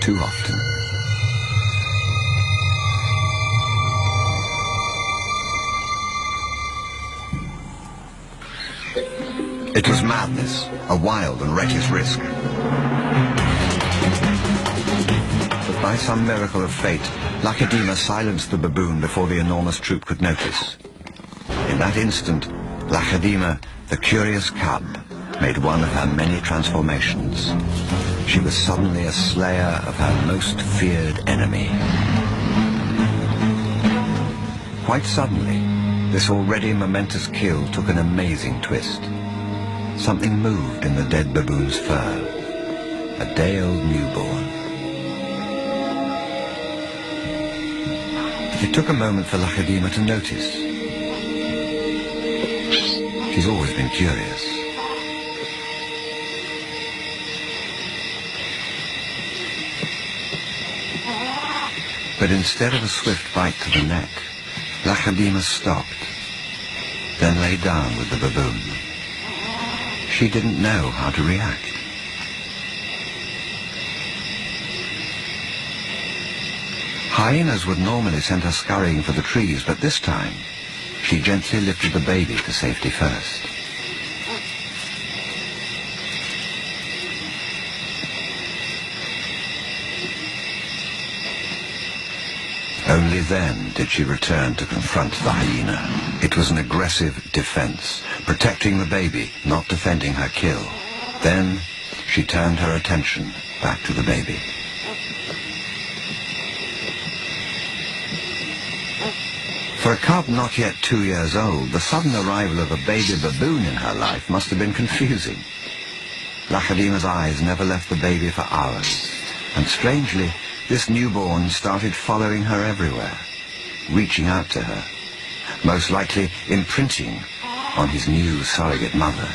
too often. It was madness, a wild and reckless risk. But by some miracle of fate, Lakedima silenced the baboon before the enormous troop could notice. In that instant, Lakedima, the curious cub, made one of her many transformations. She was suddenly a slayer of her most feared enemy. Quite suddenly, this already momentous kill took an amazing twist. Something moved in the dead baboon's fur. A day-old newborn. It took a moment for Lakedima to notice. She's always been curious. But instead of a swift bite to the neck, Lakedima stopped, then lay down with the baboon. She didn't know how to react. Hyenas would normally send her scurrying for the trees, but this time, she gently lifted the baby to safety first. Only then did she return to confront the hyena. It was an aggressive defense, protecting the baby, not defending her kill. Then she turned her attention back to the baby. For a cub not yet 2 years old, the sudden arrival of a baby baboon in her life must have been confusing. Lakedima's eyes never left the baby for hours, and strangely, this newborn started following her everywhere, reaching out to her, most likely imprinting on his new surrogate mother.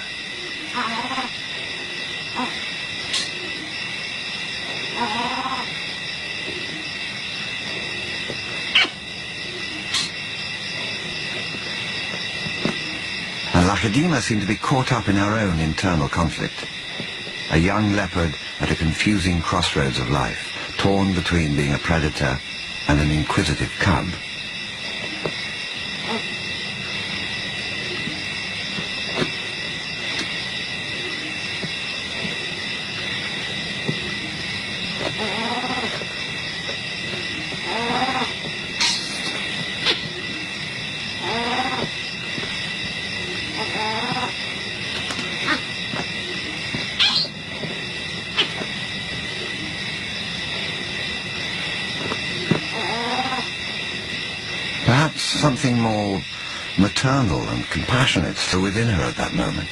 And Lakedima seemed to be caught up in her own internal conflict. A young leopard at a confusing crossroads of life, torn between being a predator and an inquisitive cub. Perhaps something more maternal and compassionate still within her at that moment.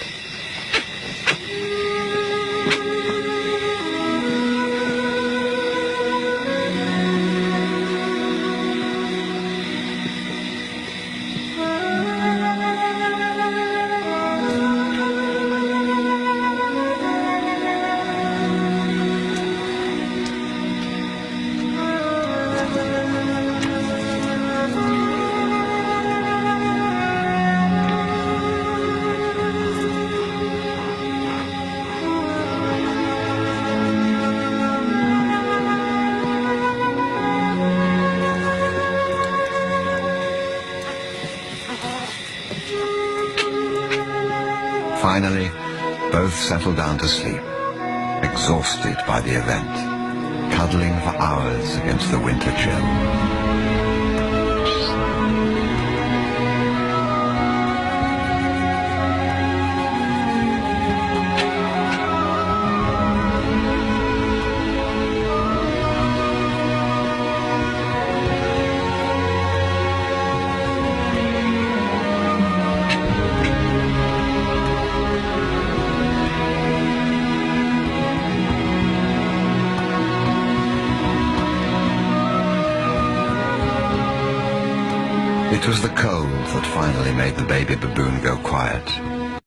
Finally, both settled down to sleep, exhausted by the event, cuddling for hours against the winter chill. It was the cold that finally made the baby baboon go quiet.